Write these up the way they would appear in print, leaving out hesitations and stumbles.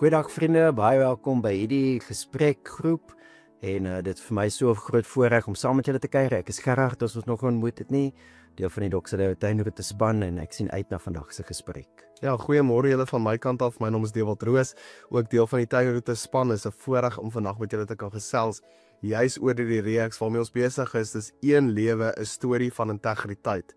Goeiedag vriende, baie welkom by hierdie gesprekgroep en dit vir my so 'n groot voorreg om saam met julle te kuier. Ek is Gerard, ons nog ontmoet het nie, deel van die Doxa Tuinroete span en ek sien uit na vandag se gesprek. Ja, goeiemôre julle van my kant af. My naam is Dewald Roos, ook deel van die Tuinroete span. Is 'n voorreg om vandag met julle te kan gesels. Juis oor die reeks waarmee ons besig is, dis een lewe, 'n storie van integriteit.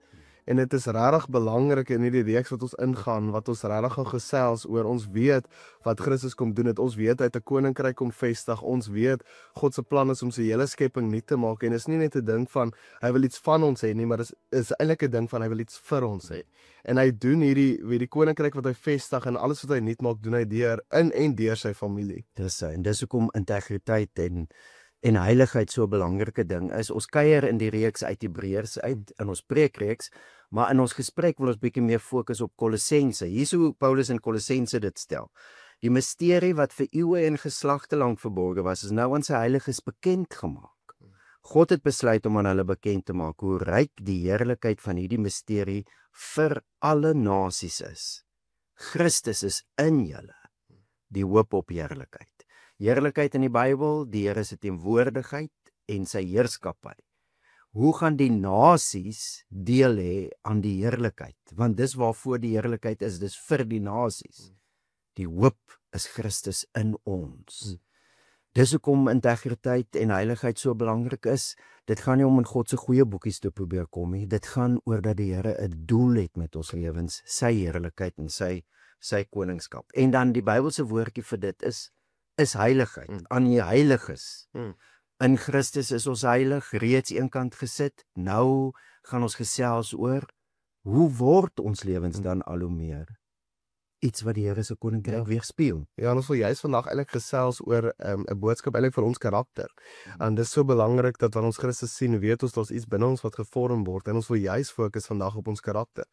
En dit is regtig belangrik in hierdie reeks wat ons ingaan, wat ons regtig gaan gesels oor. Ons weet wat Christus kom doen het. Ons weet uit 'n koninkryk kom vestig. Ons weet God se plan is om sy hele skepping nuut te maak. En is nie net 'n ding van hy wil iets van ons hê nie, maar is eintlik 'n ding van hy wil iets vir ons hê. En hy doen hierdie koninkryk wat hy vestig en alles wat hy nuut maak, doen hy in en deur sy familie. Dis hoekom integriteit en heiligheid so 'n belangrike ding is. Ons kuier in die reeks uit Hebreërs uit in ons preekreeks, maar in ons gesprek wil ons bietjie meer fokus op Kolossense. Hier is hoe Paulus in Kolossense dit stel. Die misterie wat vir eeue en geslagte lank verborge was, is nou aan sy heiliges bekend gemaak. God het besluit om aan hulle bekend te maak hoe ryk die heerlikheid van hierdie misterie vir alle nasies is. Christus is in julle, die hoop op heerlikheid. Heerlikheid in die Bybel, die Here se teenwoordigheid en sy heerskappy. Hoe gaan die nasies deel hê aan die heerlikheid? Want dis waarvoor die heerlikheid is, dis vir die nasies. Die hoop is Christus in ons. Dis hoekom integriteit en heiligheid so belangrik is. Dit gaan nie om in God se goeie boekies te probeer kom nie. Dit gaan oor dat die Here 'n doel het met ons lewens, sy heerlikheid en sy koningskap. En dan die Bybelse woordjie vir dit is heiligheid, aan die heiliges. In Christus is ons heilig, reeds eenkant gesit. Nou gaan ons gesels oor hoe word ons lewens dan al hoe meer iets wat die Here se koninkryk weerspieël. Ja, en ons wil juist vandag eintlik gesels oor 'n boodskap eintlik vir ons karakter. En dis so belangrik dat wanneer ons Christus sien, weet ons daar's iets binne ons wat gevorm word en ons wil juist fokus vandag op ons karakter.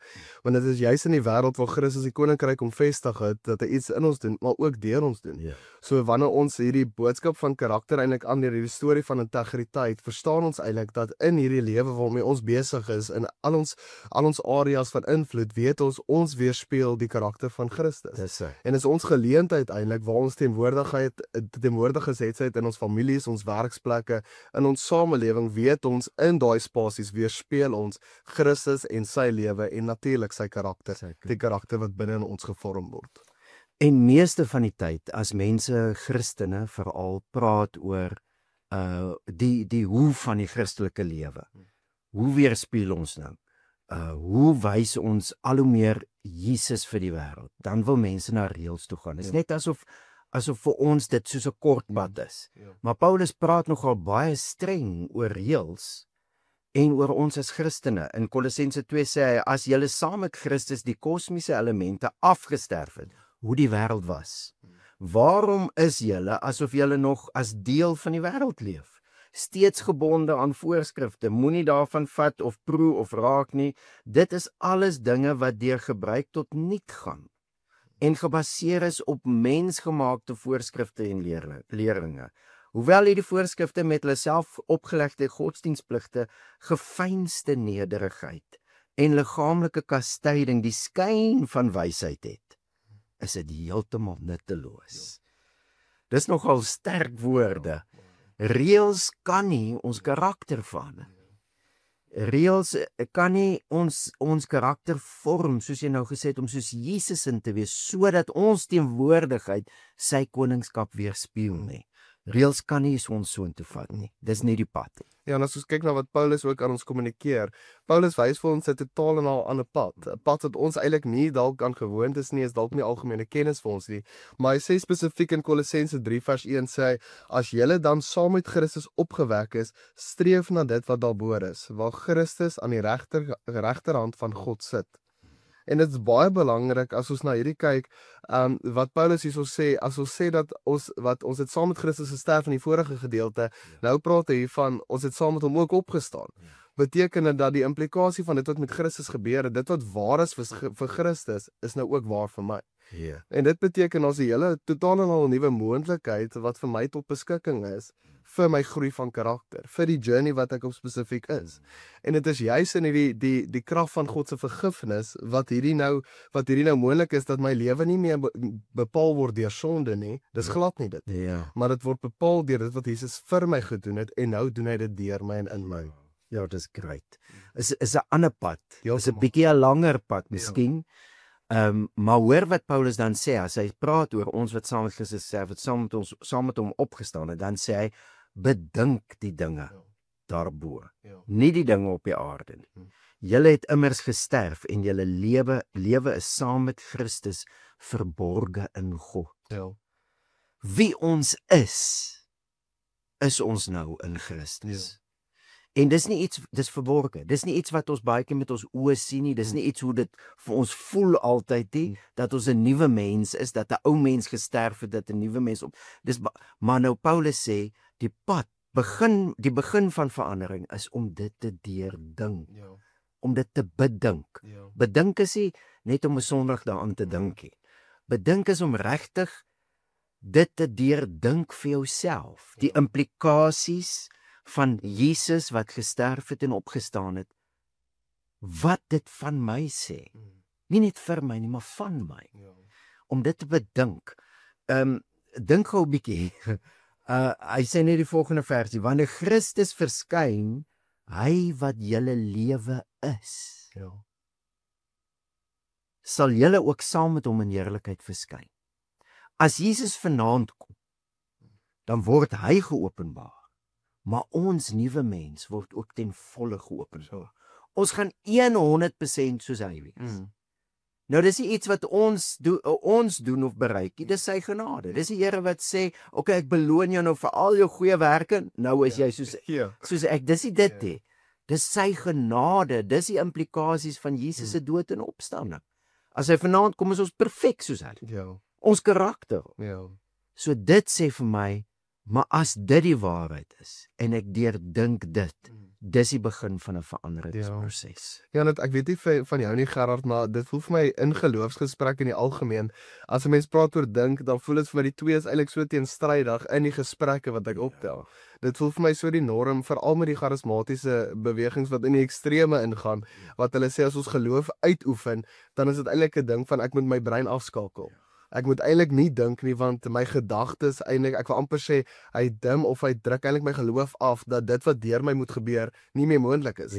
Want dit is juist in die wêreld waar Christus die koninkryk kom vestig het, dat hy iets in ons doen, maar ook deur ons doen. Ja. So wanneer ons hierdie boodskap van karakter eintlik aan hierdie storie van integriteit, verstaan ons eintlik dat in hierdie lewe waarmee ons besig is, in al ons areas van invloed, weet ons weerspieël die karakter van Christus. En is ons geleentheid eintlik waar ons teenwoordigheidsheid in ons families, ons werksplekke, in ons samelewing, weet ons in daai spasies weerspieël ons Christus en sy lewe en natuurlik sy karakter, die karakter wat binne in ons gevorm word. En meeste van die tyd as mense Christene veral praat oor die hoe van die Christelike lewe. Hoe weerspieël ons nou? Hoe wys ons al hoe meer Jesus vir die wêreld? Dan wil mense na reëls toe gaan. Dit is net asof vir ons dit soos 'n kort pad is. Maar Paulus praat nogal baie streng oor reëls en oor ons as Christene. In Kolossense 2 sê hy, as julle saam met Christus die kosmiese elemente afgesterf het, hoe die wêreld was. Waarom is julle asof julle nog as deel van die wêreld leef? Steeds gebonde aan voorskrifte, moenie daarvan vat of proe of raak nie. Dit is alles dinge wat deur gebruik tot niet gaan en gebaseer is op mensgemaakte voorskrifte en leringe. Hoewel hierdie voorskrifte met hulle self opgelegde godsdienstpligte, gefeinste nederigheid en liggaamlike kastyding die skyn van wysheid het, is dit heeltemal nutteloos. Dis nogal sterk woorde. Reëls kan nie ons karakter vorm. Reëls kan nie ons karakter vorm, soos jy nou gesê het, om soos Jesus in te wees, sodat ons teenwoordigheid sy koningskap weerspieël nie. Reëls kan nie ons so intoe vat nie. Dis nie die pad nie. Ja, en as ons kyk na wat Paulus ook aan ons kommunikeer, Paulus wys vir ons 'n totaal en al ander pad. 'n Pad wat ons eintlik nie dalk aan gewoond is nie, is dalk nie algemene kennis vir ons nie. Maar hy sê spesifiek in Kolossense 3 vers 1 sê hy, as julle dan saam met Christus opgewek is, streef na dit wat daarbo is, waar Christus aan die regterhand van God sit. En dit is baie belangrik as ons na hierdie kyk, wat Paulus hierso sê, as ons sê dat ons het saam met Christus gesterf in die vorige gedeelte, nou praat hy hiervan, ons het saam met hom ook opgestaan. Beteken dit dat die implikasie van dit wat met Christus gebeur het, dit wat waar is vir Christus, is nou ook waar vir my. En dit beteken ons 'n hele totaal en al nuwe moontlikheid wat vir my tot beskikking is vir my groei van karakter, vir die journey wat ek op spesifiek is. En dit is juis in die krag van God se vergifnis wat hierdie nou moontlik is dat my lewe nie meer bepaal word deur sonde nie. Dis glad nie dit. Ja. Maar dit word bepaal deur dit wat Jesus vir my gedoen het en nou doen hy dit deur my en in my. Ja, dis great. Is 'n ander pad. Is 'n Heeltemal. bietjie 'n langer pad miskien. Maar hoor wat Paulus dan sê as hy praat oor ons wat saam met Christus sterf, wat saam met hom opgestaan het, dan sê hy bedink die dinge daarbo, nie die dinge op die aarde nie. Julle het immers gesterf en julle lewe is saam met Christus verborge in God. Ja. Wie ons is ons nou in Christus. En dis nie iets, dis verborge. Dis nie iets wat ons baie keer met ons oë sien nie. Dis nie iets hoe dit vir ons voel altyd nie, dat ons 'n nuwe mens is, dat 'n ou mens gesterf het, dat 'n nuwe mens op. Maar nou Paulus sê, die begin van verandering is om dit te deurdink. Ja. Om dit te bedink. Ja. Bedink is nie net om 'n Sondag daaraan te dink nie. Bedink is om regtig dit te deurdink vir jouself. Die implikasies van Jesus wat gesterf het en opgestaan het, wat dit van my sê. Nie net vir my nie, maar van my. Om dit te bedink. Dink gou 'n bietjie. Hy sê net die volgende versie: wanneer Christus verskyn, hy wat julle lewe is, sal julle ook saam met hom in heerlikheid verskyn. As Jesus vanaand kom, dan word hy geopenbaar. Maar ons nuwe mens word ook ten volle geopenbaar. Ons gaan 100% soos hy wees. Nou dis nie iets wat ons doen of bereik nie, dis sy genade. Dis die Here wat sê, okay, ek beloon jou nou vir al jou goeie werke, nou is jy soos ek. Dis nie dit nie. Dis sy genade, dis die implikasies van Jesus se dood en opstanding. As hy vanaand kom, is ons perfek soos hy. Ons karakter. So dit sê vir my, maar as dit die waarheid is en ek deurdink dit, dis die begin van 'n veranderingsproses. Ja, net ek weet nie van jou nie, Gerard, maar dit voel vir my in geloofsgesprekke in die algemeen, as 'n mens praat oor dink, dan voel dit vir my die twee is eintlik so teenstrydig in die gesprekke wat ek optel. Dit voel vir my so die norm, veral met die charismatiese bewegings wat in die extreme ingaan, wat hulle sê as ons geloof uitoefen, dan is dit eintlik 'n ding van ek moet my brein afskakel. Ek moet eintlik nie dink nie, want my gedagtes eintlik, ek wil amper sê, hy dim of hy druk eintlik my geloof af dat dit wat deur my moet gebeur nie meer moontlik is.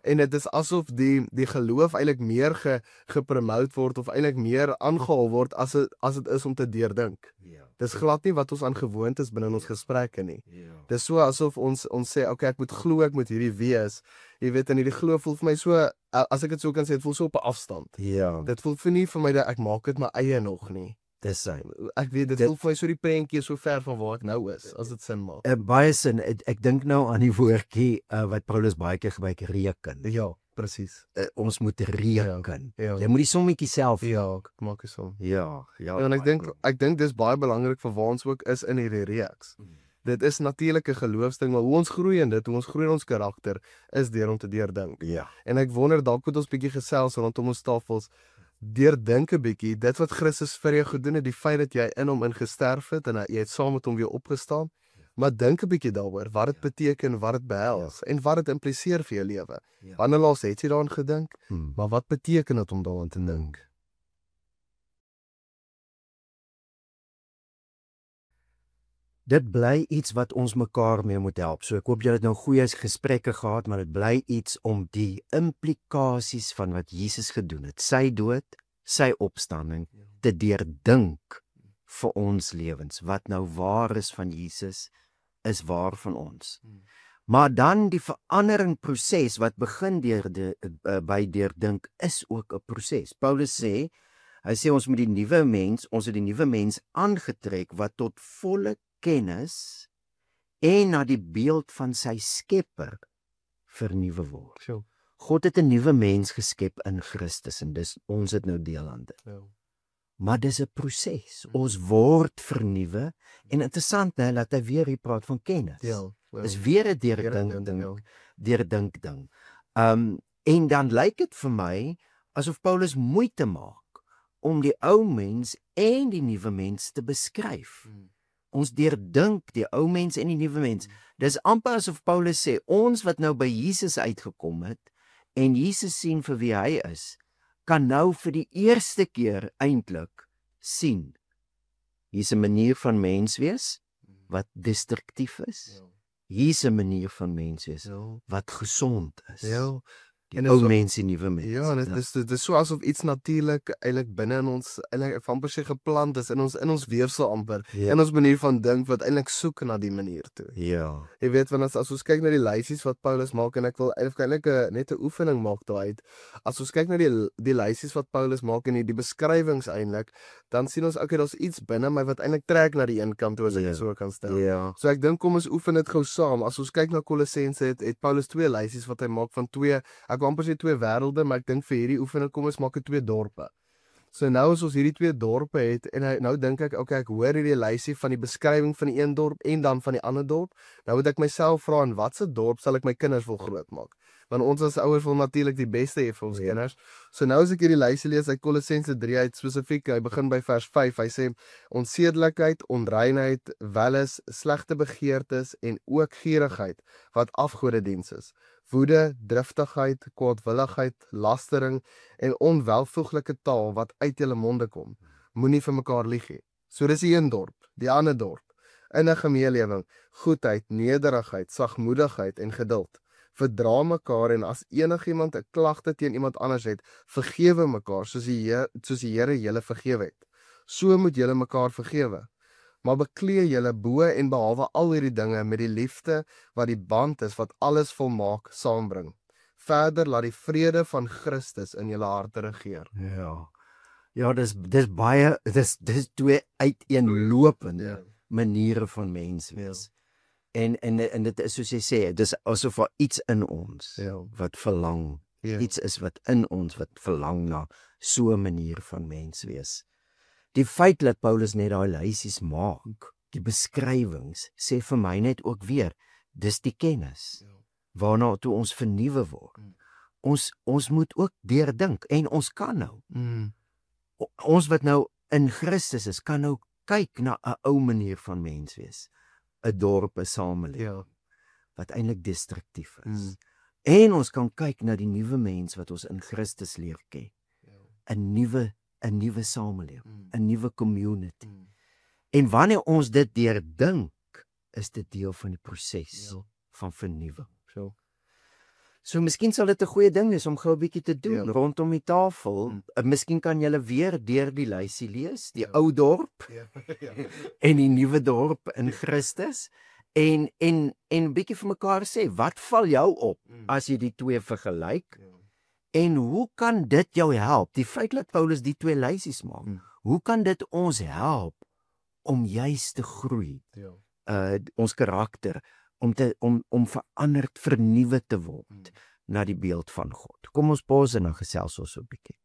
En dit is asof die geloof eintlik meer gepromote word of eintlik meer aangehaal word as dit is om te deurdink. Dis glad nie wat ons aan gewoond is binne ons gesprekke nie. Dis so asof ons sê, okay, ek moet glo, ek moet hierdie wees. Jy weet, en hierdie glo voel vir my so, as ek dit so kan sê, dit voel so op 'n afstand. Dit voel vir my dat ek maak dit my eie nog nie. Dis hy. Ek weet, dit voel vir my so die prentjie so ver van waar ek nou is, as dit sin maak. Baie sin, ek dink nou aan die woordjie wat Paulus baie keer gebruik, reken. Ja, presies. Ons moet reken. Ja. Jy moet die sommetjie self. Ja, ek maak dit so. Ja. En ek dink dis baie belangrik vir waar ons ook is in hierdie reeks. Dit is natuurlike geloofsding, maar hoe ons groei in dit, hoe ons groei in ons karakter, is deur om te deurdink. En ek wonder, dalk moet ons bietjie gesels rondom ons tafels, deurdink 'n bietjie, dit wat Christus vir jou gedoen het, die feit dat jy in hom ingesterf het, en jy het saam met hom weer opgestaan, maar dink 'n bietjie daaroor, wat dit beteken, wat dit behels, en wat dit impliseer vir jou lewe. Wanneer laas het jy daaraan gedink, maar wat beteken dit om daaraan te dink? Dit bly iets wat ons mekaar mee moet help. So ek hoop julle het nou goeie gesprekke gehad, maar dit bly iets om die implikasies van wat Jesus gedoen het, sy dood, sy opstanding, te deurdink vir ons lewens. Wat nou waar is van Jesus, is waar van ons. Maar dan die veranderingproses wat begin by deurdink, is ook 'n proses. Paulus sê, hy sê ons het die nuwe mens aangetrek wat tot volle kennis en na die beeld van sy Skepper vernuwe word. God het 'n nuwe mens geskep in Christus en ons het nou deel aan dit. Maar dis 'n proses. Ons word vernuwe en interessant hè, dat hy weer hier praat van kennis. Dis weer 'n deurdink ding. En dan lyk dit vir my asof Paulus moeite maak om die ou mens en die nuwe mens te beskryf. ons deurdink die ou mens en die nuwe mens. Dis amper asof Paulus sê, ons wat nou by Jesus uitgekom het en Jesus sien vir wie hy is, kan nou vir die eerste keer eintlik sien. Hier's 'n manier van mens wees wat destruktief is. Hier's 'n manier van mens wees wat gesond is. Ja. Die ou mens en nuwe mens. Ja, en dit is so asof iets natuurlik eintlik binne in ons eintlik amper sê geplant is in ons weefsel amper. Ja. In ons manier van dink wat eintlik soek na die manier toe. Ja. Jy weet, want as ons kyk na die lysies wat Paulus maak, en ek wil eintlik net 'n oefening maak daaruit. As ons kyk na die lysies wat Paulus maak en die beskrywings eintlik, dan sien ons okay, daar's iets binne my wat eintlik trek na die een kant toe as ek dit so kan stel. Ja. So ek dink kom ons oefen dit gou saam. As ons kyk na Kolossense het Paulus 2 lysies wat hy maak van ek wil amper sê 2 wêrelde, maar ek dink vir hierdie oefening kom ons maak dit 2 dorpe. So nou as ons hierdie 2 dorpe het en nou dink ek okay, ek hoor hierdie lysie van die beskrywing van die een dorp en dan van die ander dorp. Nou moet ek myself vra in watter dorp sal ek my kinders wil grootmaak? Want ons as ouers wil natuurlik die beste hê vir ons kinders. So nou as ek hierdie lysie lees uit Kolossense 3 uit spesifiek, hy begin by vers 5. Hy sê onsedelikheid, onreinheid, welis, slegte begeertes en ook gierigheid wat afgodediens is. Woede, driftigheid, kwaadwilligheid, lastering en onwelvoeglike taal wat uit julle monde kom. Moenie vir mekaar lieg nie. So dis die een dorp, die ander dorp. Innige meelewing, goedheid, nederigheid, sagmoedigheid en geduld. Verdra mekaar en as enigiemand 'n klagte teen iemand anders het, vergewe mekaar soos die Here julle vergewe het. So moet julle mekaar vergewe. Maar beklee julle bo en behalwe al hierdie dinge met die liefde wat die band is wat alles volmaak saambring. Verder laat die vrede van Christus in julle harte regeer. Ja. Ja, dis baie dis 2 uiteenlopende maniere van mens wees. En dit is soos jy sê, dis asof daar iets in ons wat verlang. Iets is wat in ons wat verlang na so 'n manier van mens wees. Die feit dat Paulus net daai lysies maak, die beskrywings, sê vir my net ook weer, dis die kennis waarna toe ons vernuwe word. Ons moet ook deurdink en ons kan nou. Ons wat nou in Christus is, kan nou kyk na 'n ou manier van mens wees. 'n Dorp, 'n samelewing wat eintlik destruktief is. En ons kan kyk na die nuwe mens wat ons in Christus leer ken. 'n nuwe samelewing, 'n nuwe community. En wanneer ons dit deurdink, is dit deel van die proses van vernuwing. So miskien sal dit 'n goeie ding wees om gou 'n bietjie te doen rondom die tafel. Miskien kan julle weer deur die lysie lees, die ou dorp en die nuwe dorp in Christus en 'n bietjie vir mekaar sê, wat val jou op as jy die 2 vergelyk? En hoe kan dit jou help? Die feit dat Paulus die 2 lysies maak, hoe kan dit ons help om juis te groei? Ons karakter om veranderd, vernuwe te word na die beeld van God. Kom ons pause en dan gesels ons so 'n bietjie.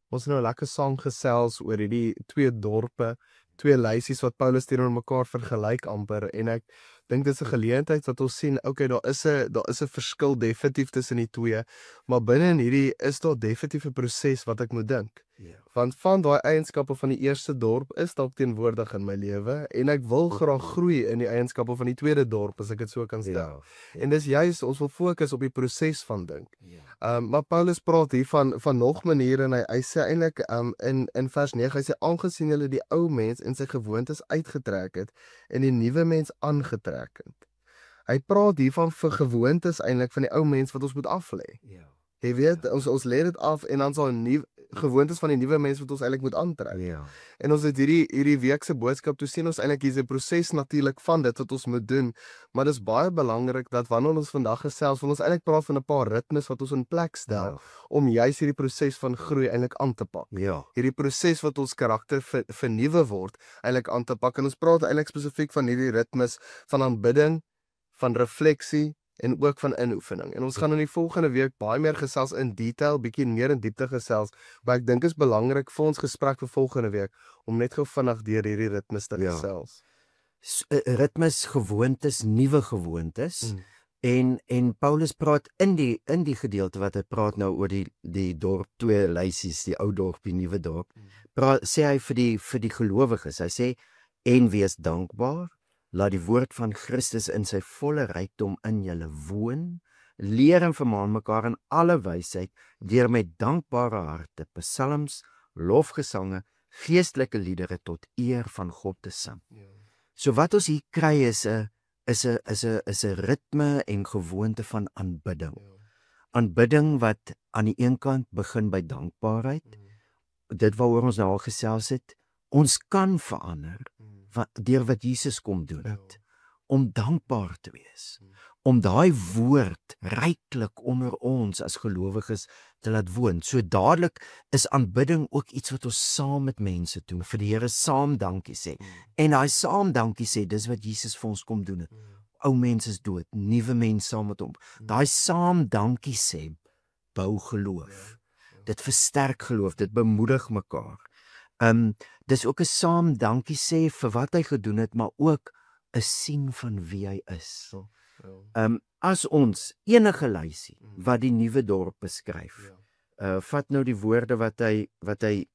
Ons het nou lekker saam gesels oor hierdie 2 dorpe, 2 lysies wat Paulus teenoor mekaar vergelyk amper en ek dink dit is 'n geleentheid wat ons sien, okay, daar is 'n verskil definitief tussen die 2, maar binne in hierdie is daar definitief 'n proses wat ek moet dink. Want van daai eienskappe van die eerste dorp is dalk teenwoordig in my lewe en ek wil graag groei in die eienskappe van die tweede dorp as ek dit so kan stel. En dis juist ons wil fokus op die proses van dink. Maar Paulus praat hier van nog maniere en hy sê eintlik in vers 9 hy sê aangesien hulle die ou mens en sy gewoontes uitgetrek het en die nuwe mens aangetrek het. Hy praat hiervan vir gewoontes eintlik van die ou mens wat ons moet aflê. Jy weet, ons lê dit af en dan sal 'n nuwe gewoontes van die nuwe mens wat ons eintlik moet aantrek. En ons het hierdie week se boodskap toe sien ons eintlik hier's 'n proses natuurlik van dit wat ons moet doen, maar dis baie belangrik dat wanneer ons vandag gesels, wil ons eintlik praat van 'n paar ritmes wat ons in plek stel om juis hierdie proses van groei eintlik aan te pak. Hierdie proses wat ons karakter vernuwe word eintlik aan te pak en ons praat eintlik spesifiek van hierdie ritmes van aanbidding, van refleksie en ook van inoefening. En ons gaan in die volgende week baie meer gesels in detail, bietjie meer in diepte gesels, maar ek dink is belangrik vir ons gesprek vir volgende week om net gou vinnig deur hierdie ritmes te gesels. Ritmes, gewoontes, nuwe gewoontes. En Paulus praat in die gedeelte wat hy praat nou oor die dorp, 2 lysies, die ou dorp, die nuwe dorp. Sê hy vir die gelowiges, hy sê en wees dankbaar, laat die woord van Christus in sy volle rykdom in julle woon, leer en vermaan mekaar in alle wysheid deur met dankbare harte psalms, lofgesange, geestelike liedere tot eer van God te sing. So wat ons hier kry is 'n ritme en gewoonte van aanbidding. Aanbidding wat aan die een kant begin by dankbaarheid. Dit waaroor ons nou al gesels het, ons kan verander deur wat Jesus kom doen het. Om dankbaar te wees. Om daai woord ryklik onder ons as gelowiges te laat woon. So dadelik is aanbidding ook iets wat ons saam met mense doen, vir die Here saam dankie sê. En daai saam dankie sê, dis wat Jesus vir ons kom doen het. Ou mens is dood, nuwe mens saam met hom. Daai saam dankie sê, bou geloof. Dit versterk geloof, dit bemoedig mekaar. Dis ook 'n saam dankie sê vir wat hy gedoen het, maar ook 'n sien van wie hy is. As ons enige lysie wat die nuwe dorp beskryf, vat nou die woorde wat hy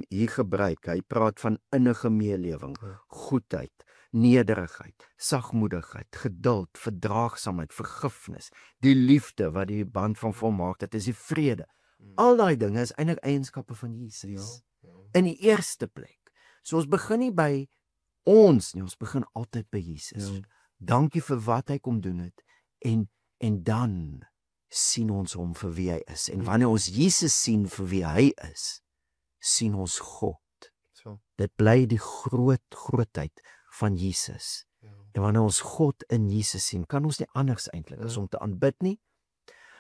hier gebruik. Hy praat van innige meelewing, goedheid, nederigheid, sagmoedigheid, geduld, verdraagsaamheid, vergifnis, die liefde wat die band van volmaaktheid is, die vrede. Al daai dinge is eintlik eienskappe van Jesus. In die eerste plek. So ons begin nie by ons nie, ons begin altyd by Jesus. Dankie vir wat hy kom doen het en dan sien ons hom vir wie hy is. En wanneer ons Jesus sien vir wie hy is, sien ons God. Dit bly die grootheid van Jesus. En wanneer ons God in Jesus sien, kan ons nie anders eintlik as om te aanbid nie.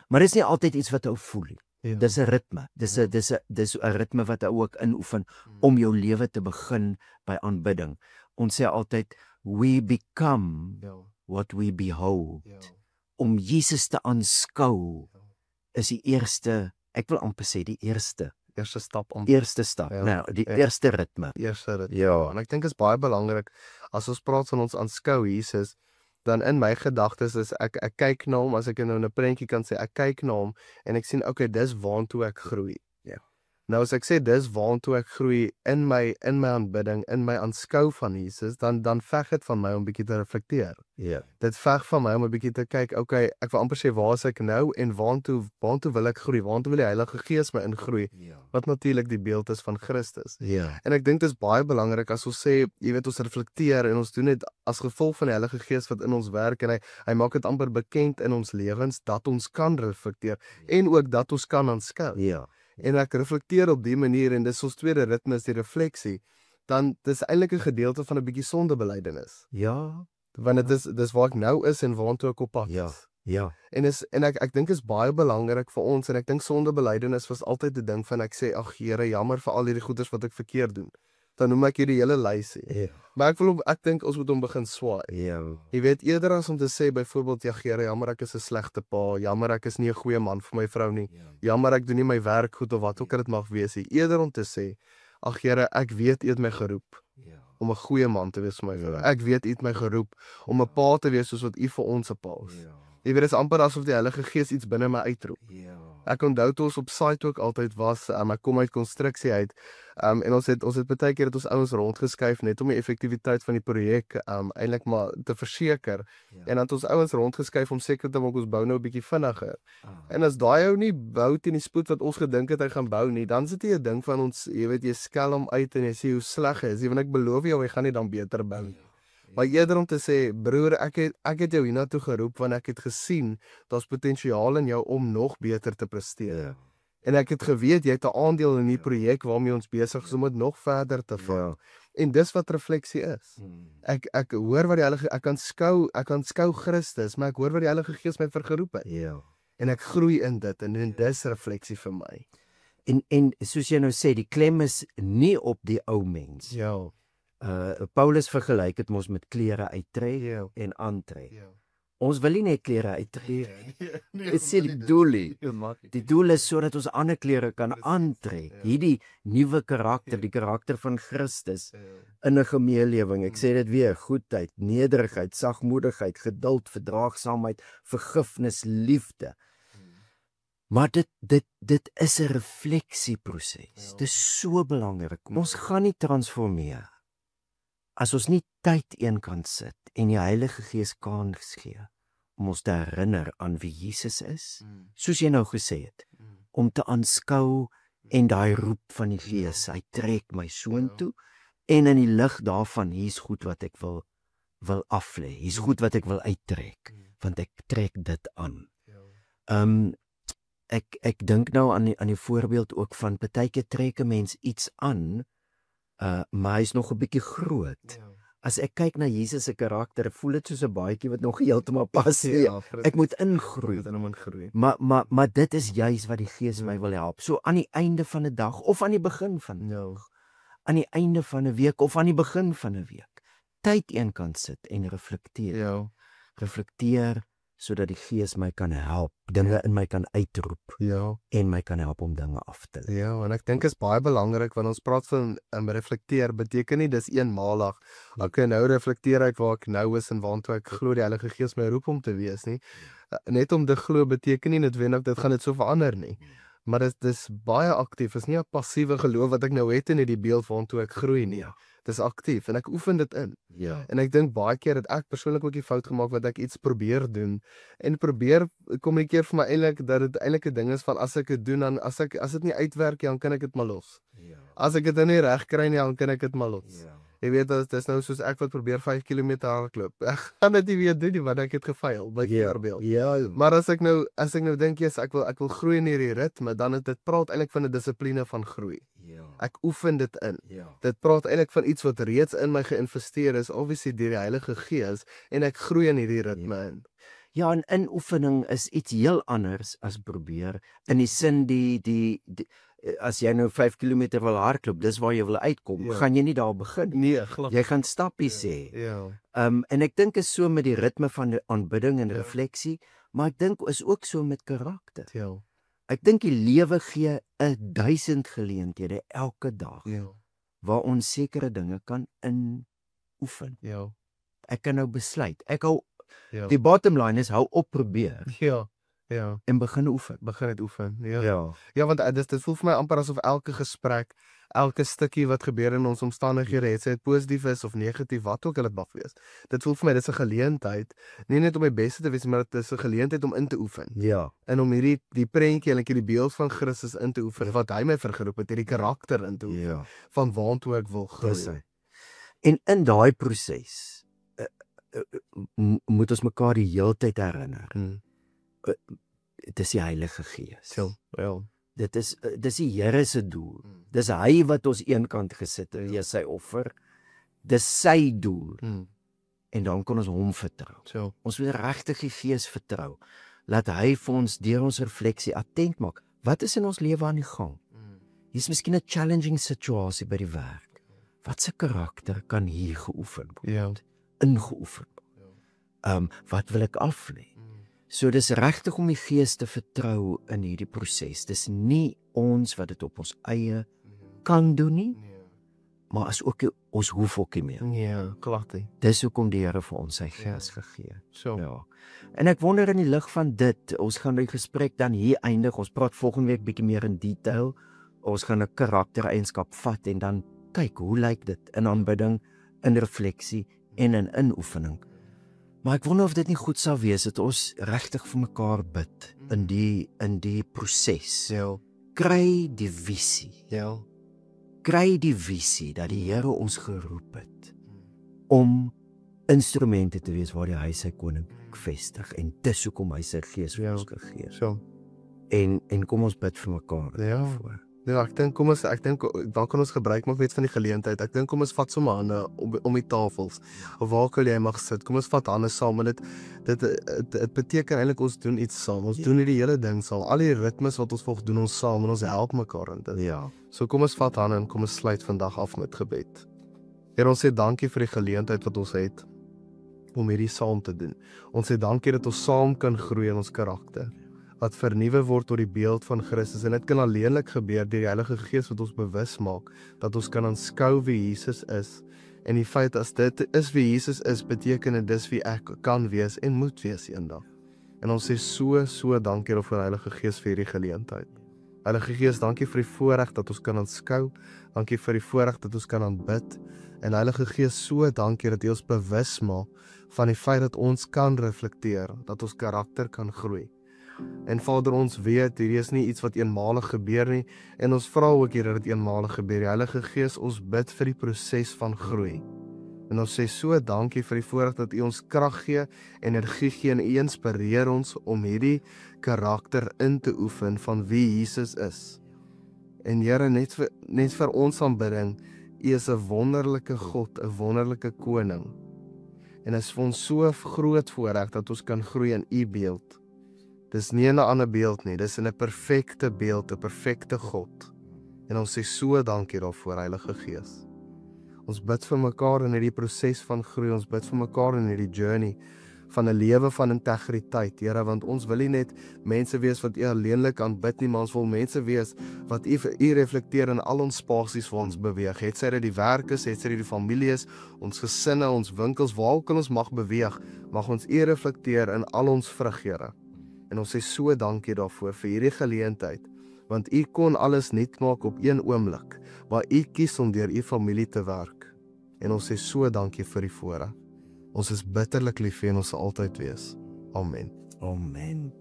Maar dis nie altyd iets wat ou voel nie. Dis 'n ritme. Dis 'n ritme wat ou ook inoefen om jou lewe te begin by aanbidding. Ons sê altyd we become what we behold. Om Jesus te aanskou is die eerste, ek wil amper sê die eerste stap. Nou, die eerste ritme. Ja, en ek dink is baie belangrik as ons praat van ons aanskou Jesus, dan in my gedagtes is ek kyk na hom, as ek nou 'n prentjie kan sê, ek kyk na hom en ek sien okay, dis waartoe ek groei. Nou as ek sê dis waartoe ek groei in my aanbidding, in my aanskou van Jesus, dan veg dit van my om bietjie te reflekteer. Dit veg van my om 'n bietjie te kyk, okay, ek wil amper sê waar is ek nou en waartoe wil ek groei? Waartoe wil die Heilige Gees my ingroei? Wat natuurlik die beeld is van Christus. En ek dink dit is baie belangrik as ons sê, jy weet, ons reflekteer en ons doen dit as gevolg van die Heilige Gees wat in ons werk en hy maak dit amper bekend in ons lewens dat ons kan reflekteer en ook dat ons kan aanskou. En ek reflekteer op die manier en dis ons tweede ritme is die refleksie, dan dis eintlik 'n gedeelte van 'n bietjie sondebelydenis. Want dis waar ek nou is en waartoe ek op pad is. En ek dink is baie belangrik vir ons en ek dink sondebelydenis was altyd 'n ding van ek sê ag Here, jammer vir al hierdie goeders wat ek verkeerd doen. Dan noem ek hierdie hele lysie. Maar ek dink ons moet hom begin swaai. Jy weet, eerder as om te sê byvoorbeeld ja Here, jammer ek is 'n slegte pa, jammer ek is nie 'n goeie man vir my vrou nie. Jammer ek doen nie my werk goed of wat ook al dit mag wees nie. Eerder om te sê, ag Here, ek weet U het my geroep om 'n goeie man te wees vir my vrou. Ek weet U het my geroep om 'n pa te wees soos wat U vir ons 'n pa is. Jy weet, dit is amper asof die Heilige Gees iets binne my uitroep. Ek onthou toe ons op site ook altyd was, ek kom uit konstruksie uit, en ons het baie keer het ons ouens rondgeskuif net om die effektiwiteit van die projek eintlik maar te verseker. En dan het ons ouens rondgeskuif om seker te maak ons bou nou 'n bietjie vinniger. En as daai ou nie bou teen die spoed wat ons gedink het hy gaan bou nie, dan sit jy 'n ding van ons, jy weet, jy skel hom uit en jy sê hoe sleg hy is, want ek beloof jou hy gaan nie dan beter bou nie. Maar eerder om te sê, broer, ek het jou hiernatoe geroep want ek het gesien daar's potensiaal in jou om nog beter te presteer. En ek het geweet jy het 'n aandeel in die projek waarmee ons besig is om dit nog verder te vat. En dis wat refleksie is. Ek hoor wat die Heilige ek kan skou Christus, maar ek hoor wat die Heilige Gees my vergeroep het. En ek groei in dit en dis refleksie vir my. En soos jy nou sê, die klem is nie op die ou mens. Paulus vergelyk dit mos met klere uittrek en aantrek. Ons wil nie net klere uittrek. Dit sê die doel nie. Die doel is sodat ons ander klere kan aantrek. Hierdie nuwe karakter, die karakter van Christus in 'n gemeenlewing. Ek sê dit weer, goedheid, nederigheid, sagmoedigheid, geduld, verdraagsaamheid, vergifnis, liefde. Maar dit is 'n refleksieproses. Dit is so belangrik. Ons gaan nie transformeer as ons nie tyd eenkant sit en die Heilige Gees kans gee om ons te herinner aan wie Jesus is, soos jy nou gesê het, om te aanskou en daai roep van die Gees, hy trek my soontoe en in die lig daarvan, hier's goed wat ek wil aflê, hier's goed wat ek wil uittrek, want ek trek dit aan. Ek dink nou aan die voorbeeld ook van partykeer trek 'n mens iets aan, maar hy's nog 'n bietjie groot. As ek kyk na Jesus se karakter, voel dit soos 'n baadjie wat nog heeltemal pas nie. Ek moet ingroei. Maar dit is juis wat die Gees my wil help. So aan die einde van 'n dag of aan die begin van 'n dag, aan die einde van 'n week of aan die begin van 'n week, tyd eenkant sit en reflekteer. Reflekteer sodat die Gees my kan help, dinge in my kan uitroep en my kan help om dinge af te lê. Ja, en ek dink is baie belangrik want ons praat van reflekteer, beteken nie dis eenmalig. Okay, nou reflekteer ek waar ek nou is en waantoe ek glo die Heilige Gees my roep om te wees nie. Net om te glo beteken nie noodwendig dit gaan dit so verander nie. Maar dis baie aktief, is nie 'n passiewe geloof wat ek nou het in hierdie beeld waantoe ek groei nie. Dis aktief en ek oefen dit in. En ek dink baie keer dat ek persoonlik ook die fout gemaak wat ek iets probeer doen en probeer kommunikeer vir my eintlik dat dit eintlik 'n ding is van as ek dit doen dan as dit nie uitwerk dan kan ek dit maar los. As ek dit nou nie reg kry nie dan kan ek dit maar los. Jy weet dit is nou soos ek wat probeer 5 km hardloop. Ek gaan dit nie weer doen nie want ek het gefaal byvoorbeeld. Maar as ek nou dink ek wil groei in hierdie ritme, dan dit praat eintlik van 'n dissipline van groei. Ek oefen dit in. Dit praat eintlik van iets wat reeds in my geïnvesteer is, obviously deur die Heilige Gees en ek groei in hierdie ritme in. Ja, en inoefening is iets heel anders as probeer. In die sin as jy nou 5 km wil hardloop, dis waar jy wil uitkom, gaan jy nie daar begin. Nee, glad. Jy gaan stappies sê. En ek dink is so met die ritme van die aanbidding en refleksie, maar ek dink is ook so met karakter. Ek dink die lewe gee 1000 geleenthede elke dag waar ons sekere dinge kan inoefen. Ek kan nou besluit. Die bottom line is hou op probeer. En begin oefen. Ja, want dit voel vir my amper asof elke gesprek, elke stukkie wat gebeur in ons omstandighede, het sy dit positief is of negatief, wat ook al dit mag wees. Dit voel vir my dis 'n geleentheid, nie net om my beste te wees, maar dit is 'n geleentheid om in te oefen. En om die prentjie en die beeld van Christus in te oefen, wat hy my vergeroep het, hierdie karakter in te oefen, van waantoe ek wil groei. En in daai proses moet ons mekaar die heeltyd herinner. Dit is die Heilige Gees. Dit is die Here se doel. Dis hy wat ons eenkant gesit het, hy is sy offer. Dis sy doel. En dan kan ons hom vertrou. Ons moet regtig die Gees vertrou. Laat hy vir ons deur ons refleksie attent maak. Wat is in ons lewe aan die gang? Hier's miskien 'n challenging situasie by die werk. Wat se karakter kan hier geoefen word? Ingeoefen. Wat wil ek aflê? So dis regtig om die Gees te vertrou in hierdie proses. Dis nie ons wat dit op ons eie kan doen nie, maar as ook ons hoef ook nie meer. Dis hoekom die Here vir ons sy Gees gegee. En ek wonder in die lig van dit, ons gaan die gesprek dan hier eindig. Ons praat volgende week bietjie meer in detail. Ons gaan 'n karaktereienskap vat en dan kyk hoe lyk dit in aanbidding, in refleksie en in inoefening. Maar ek wonder of dit nie goed sou wees dat ons regtig vir mekaar bid in die proses. Kry die visie. Kry die visie dat die Here ons geroep het om instrumente te wees waar hy sy koninkryk vestig en dis hoekom hy sy Gees vir ons gegee het. En kom ons bid vir mekaar daarvoor. Ek dink dan kan ons gebruik maak net van die geleentheid. Ek dink kom ons vat sommer hande om die tafels of waar ook al jy mag sit. Kom ons vat hande saam en dit beteken eintlik ons doen iets saam. Ons doen hierdie hele ding saam. Al die ritmes wat ons volg doen ons saam en ons help mekaar in dit. So kom ons vat hande en kom ons sluit vandag af met gebed. Here, ons sê dankie vir die geleentheid wat ons het om hierdie saam te doen. Ons sê dankie dat ons saam kan groei in ons karakter, wat vernuwe word tot die beeld van Christus, en dit kan alleenlik gebeur deur die Heilige Gees wat ons bewus maak, dat ons kan aanskou wie Jesus is, en die feit as dit is wie Jesus is, beteken dit dis wie ek kan wees en moet wees eendag. En ons sê so dankie daarvoor Heilige Gees vir hierdie geleentheid. Heilige Gees, dankie vir die voorreg dat ons kan aanskou, dankie vir die voorreg dat ons kan aanbid, en Heilige Gees, so dankie dat U ons bewus maak van die feit dat ons kan reflekteer, dat ons karakter kan groei. En Vader, ons weet, hierdie is nie iets wat eenmalig gebeur nie, en ons vra ook hier dat dit eenmalig gebeur. Die Heilige Gees, ons bid vir die proses van groei. En ons sê so dankie vir die voorreg dat U ons krag gee, energie gee, en U inspireer ons om hierdie karakter in te oefen van wie Jesus is. En Here, net vir ons aanbidding, U is 'n wonderlike God, 'n wonderlike koning. En is vir ons so groot voorreg dat ons kan groei in U beeld. Dis nie in 'n ander beeld nie, dis in 'n perfekte beeld, 'n perfekte God. En ons sê so dankie daarvoor, Heilige Gees. Ons bid vir mekaar in hierdie proses van groei, ons bid vir mekaar in hierdie journey van 'n lewe van integriteit, Here, want ons wil nie net mense wees wat U alleenlik aanbid nie, maar ons wil mense wees wat U reflekteer in al ons spasies waar ons beweeg. Het sy dit die werk is, het sy dit die familie is, ons gesinne, ons winkels, waar ook al ons mag beweeg, mag ons U reflekteer in al ons vrug, Here. En ons sê so dankie daarvoor vir hierdie geleentheid, want U kon alles nuut maak op een oomblik, waar U kies om deur U familie te werk. En ons sê so dankie vir die voorreg. Ons is bitterlik lief vir en ons sal altyd wees. Amen. Amen.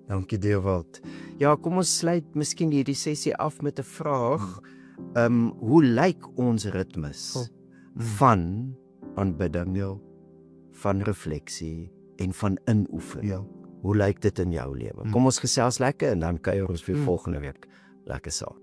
Dankie Dewald. Ja, kom ons sluit miskien hierdie sessie af met 'n vraag. Hoe lyk ons ritmes van aanbidding, van refleksie en van inoefen? Ja. Hoe lyk dit in jou lewe? Kom ons gesels lekker en dan kuier ons weer volgende week lekker saam.